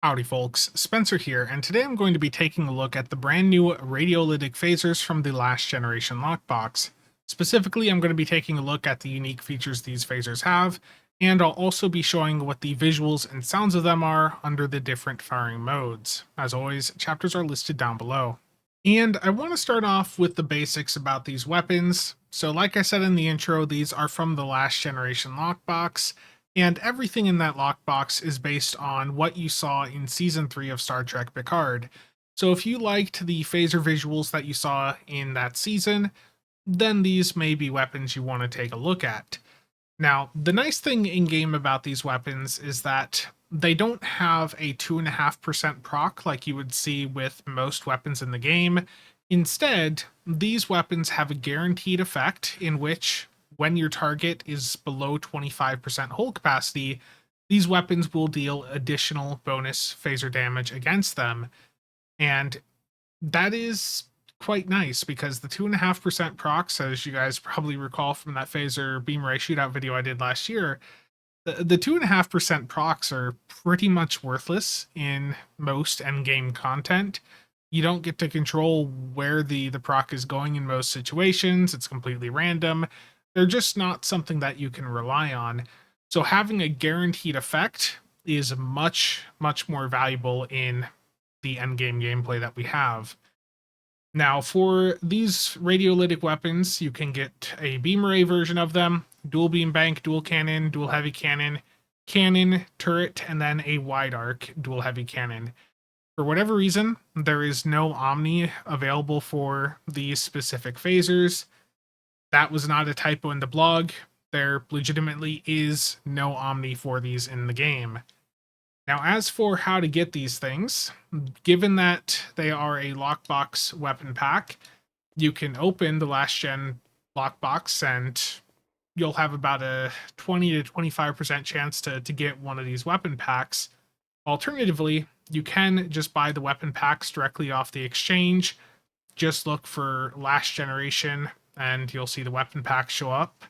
Howdy folks, Spencer here, and today I'm going to be taking a look at the brand new Radiolytic phasers from the last generation lockbox. Specifically, I'm going to be taking a look at the unique features these phasers have, and I'll also be showing what the visuals and sounds of them are under the different firing modes. As always, chapters are listed down below. And I want to start off with the basics about these weapons. So, like I said in the intro, these are from the last generation lockbox, and everything in that lockbox is based on what you saw in season 3 of Star Trek Picard. So, if you liked the phaser visuals that you saw in that season, then these may be weapons you want to take a look at. Now, the nice thing in game about these weapons is that they don't have a 2.5% proc like you would see with most weapons in the game. Instead, these weapons have a guaranteed effect in which, when your target is below 25% hull capacity, these weapons will deal additional bonus phaser damage against them. And that is quite nice because the 2.5% procs, as you guys probably recall from that phaser beam ray shootout video I did last year, the 2.5% procs are pretty much worthless in most endgame content. You don't get to control where the proc is going in most situations. It's completely random. They're just not something that you can rely on. So having a guaranteed effect is much more valuable in the endgame gameplay that we have. Now, for these radiolytic weapons, you can get a beam ray version of them, dual beam bank, dual cannon, dual heavy cannon, cannon, turret, and then a wide arc dual heavy cannon. For whatever reason, there is no Omni available for these specific phasers. That was not a typo in the blog. There legitimately is no Omni for these in the game. Now, as for how to get these things, given that they are a lockbox weapon pack, you can open the last gen lockbox and you'll have about a 20 to 25% chance to get one of these weapon packs. Alternatively, you can just buy the weapon packs directly off the exchange. Just look for last generation and you'll see the weapon pack show up.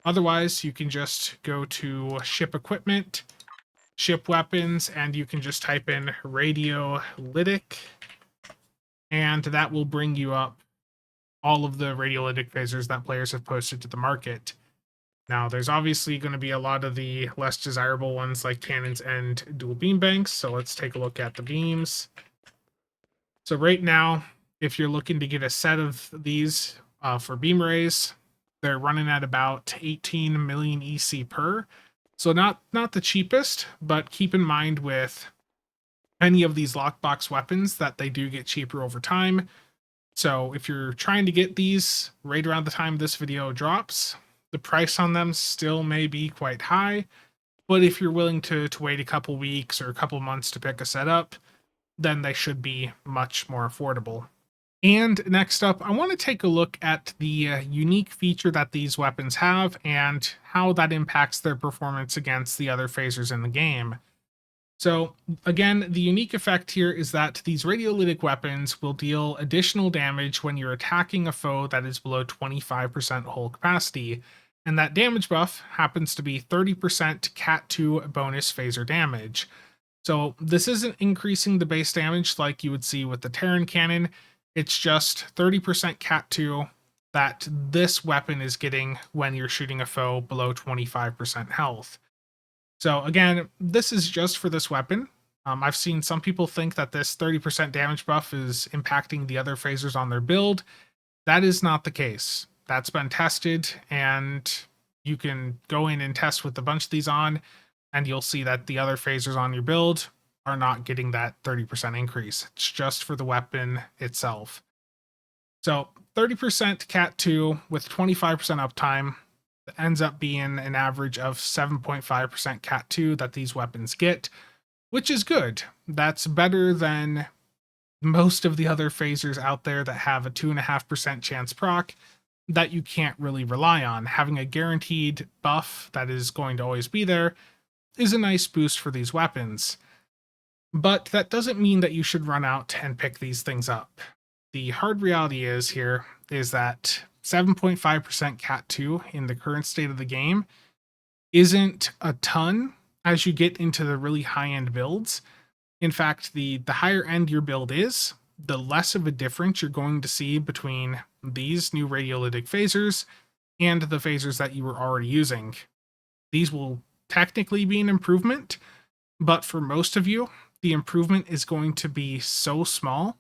Otherwise, you can just go to ship equipment, ship weapons, and you can just type in Radiolytic, and that will bring you up all of the radiolytic phasers that players have posted to the market. Now, there's obviously going to be a lot of the less desirable ones like cannons and dual beam banks, so let's take a look at the beams. So right now, if you're looking to get a set of these for beam rays, they're running at about 18 million EC per. So not the cheapest, but keep in mind with any of these lockbox weapons that they do get cheaper over time. So if you're trying to get these right around the time this video drops, the price on them still may be quite high. But if you're willing to wait a couple weeks or a couple months to pick a set up, then they should be much more affordable. And next up, I want to take a look at the unique feature that these weapons have and how that impacts their performance against the other phasers in the game. So again, the unique effect here is that these radiolytic weapons will deal additional damage when you're attacking a foe that is below 25% hull capacity, and that damage buff happens to be 30% Cat 2 bonus phaser damage. So this isn't increasing the base damage like you would see with the Terran cannon. It's just 30% Cat 2 that this weapon is getting when you're shooting a foe below 25% health. So again, this is just for this weapon. I've seen some people think that this 30% damage buff is impacting the other phasers on their build. That is not the case. That's been tested, and you can go in and test with a bunch of these on, and you'll see that the other phasers on your build are not getting that 30% increase. It's just for the weapon itself. So 30% Cat 2 with 25% uptime ends up being an average of 7.5% Cat 2 that these weapons get, which is good. That's better than most of the other phasers out there that have a 2.5% chance proc that you can't really rely on. Having a guaranteed buff that is going to always be there is a nice boost for these weapons. But that doesn't mean that you should run out and pick these things up. The hard reality is that 7.5% Cat 2 in the current state of the game isn't a ton as you get into the really high-end builds. In fact, the higher end your build is, the less of a difference you're going to see between these new radiolytic phasers and the phasers that you were already using. These will technically be an improvement, but for most of you, the improvement is going to be so small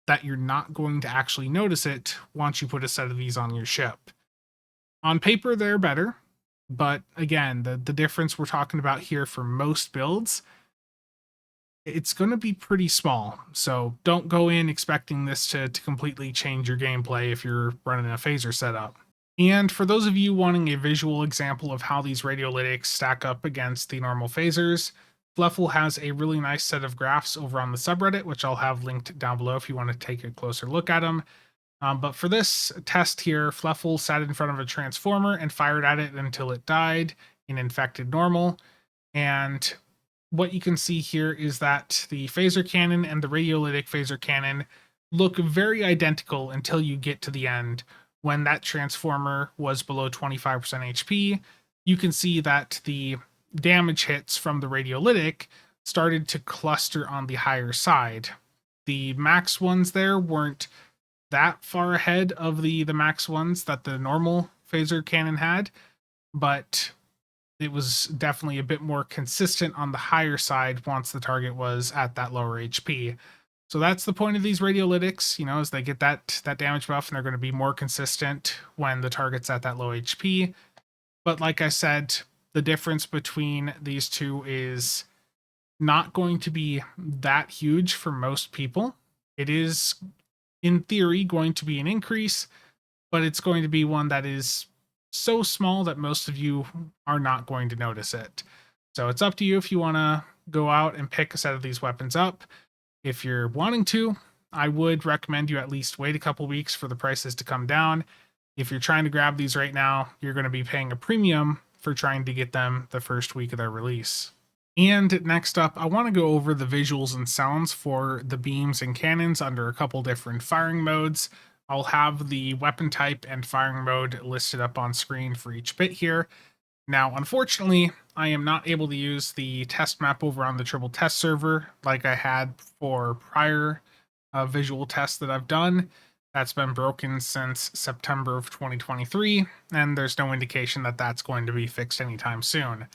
that you're not going to actually notice it once you put a set of these on your ship. On paper, they're better, but again, the difference we're talking about here for most builds, it's going to be pretty small. So don't go in expecting this to completely change your gameplay if you're running a phaser setup. And for those of you wanting a visual example of how these radiolytics stack up against the normal phasers, Fluffle has a really nice set of graphs over on the subreddit, which I'll have linked down below if you want to take a closer look at them. But for this test here, Fluffle sat in front of a transformer and fired at it until it died in infected normal. And what you can see here is that the phaser cannon and the radiolytic phaser cannon look very identical until you get to the end. When that transformer was below 25% HP, you can see that the damage hits from the radiolytic started to cluster on the higher side. The max ones there weren't that far ahead of the max ones that the normal phaser cannon had, but it was definitely a bit more consistent on the higher side once the target was at that lower HP. So that's the point of these radiolytics, is they get that damage buff and they're going to be more consistent when the target's at that low HP. But like I said, the difference between these two is not going to be that huge for most people. It is, in theory, going to be an increase, but it's going to be one that is so small that most of you are not going to notice it. So it's up to you if you want to go out and pick a set of these weapons up. If you're wanting to, I would recommend you at least wait a couple weeks for the prices to come down. If you're trying to grab these right now, you're going to be paying a premium for trying to get them the first week of their release. And next up, I want to go over the visuals and sounds for the beams and cannons under a couple different firing modes. I'll have the weapon type and firing mode listed up on screen for each bit here. Now, unfortunately, I am not able to use the test map over on the Triple Test server like I had for prior visual tests that I've done. That's been broken since September of 2023, and there's no indication that that's going to be fixed anytime soon.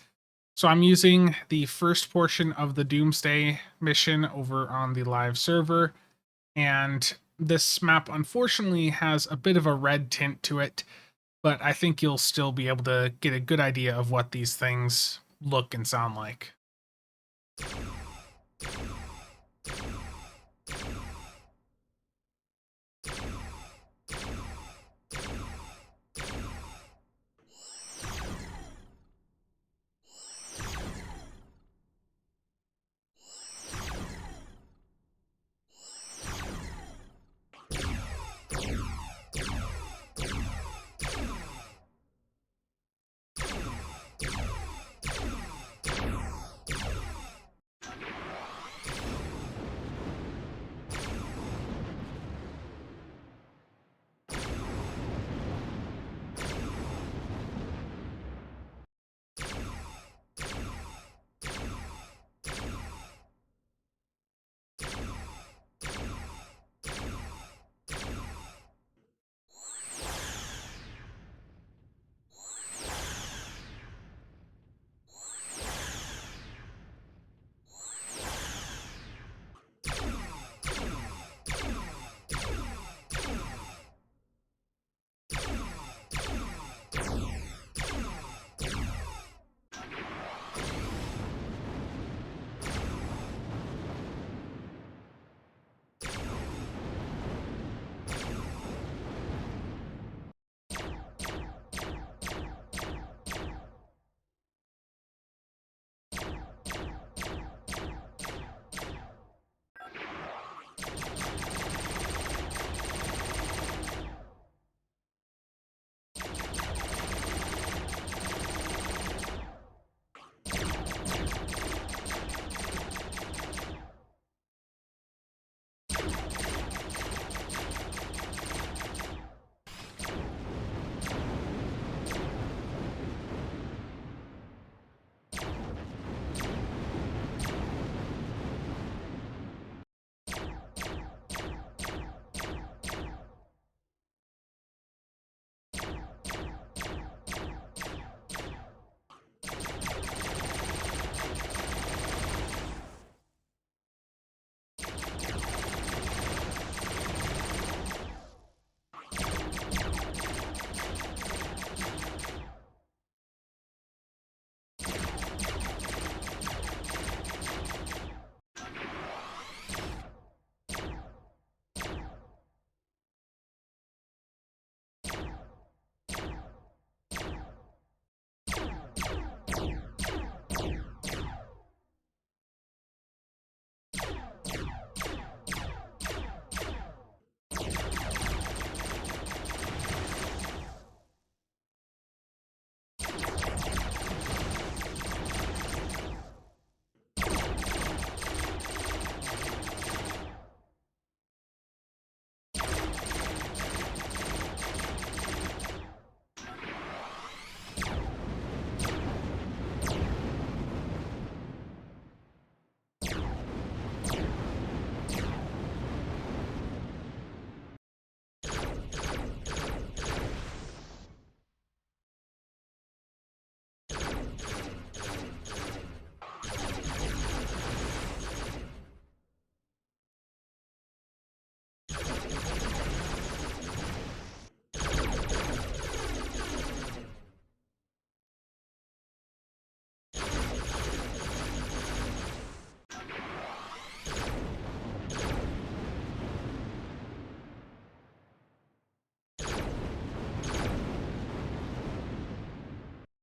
So I'm using the first portion of the Doomsday mission over on the live server, and this map unfortunately has a bit of a red tint to it, but I think you'll still be able to get a good idea of what these things look and sound like.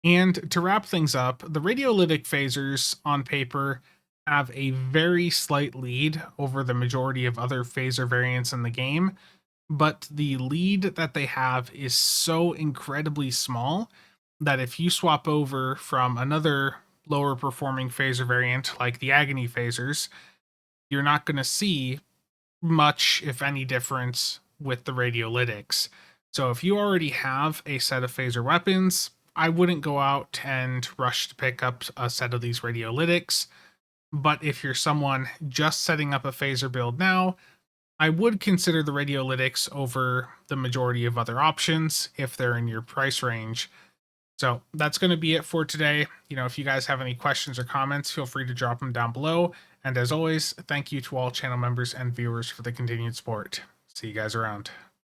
And to wrap things up, the radiolytic phasers on paper have a very slight lead over the majority of other phaser variants in the game, but the lead that they have is so incredibly small that if you swap over from another lower performing phaser variant like the agony phasers, you're not going to see much, if any, difference with the radiolytics. So if you already have a set of phaser weapons, I wouldn't go out and rush to pick up a set of these radiolytics. But if you're someone just setting up a phaser build now, I would consider the radiolytics over the majority of other options if they're in your price range. So that's going to be it for today. If you guys have any questions or comments, feel free to drop them down below. And as always, thank you to all channel members and viewers for the continued support. See you guys around.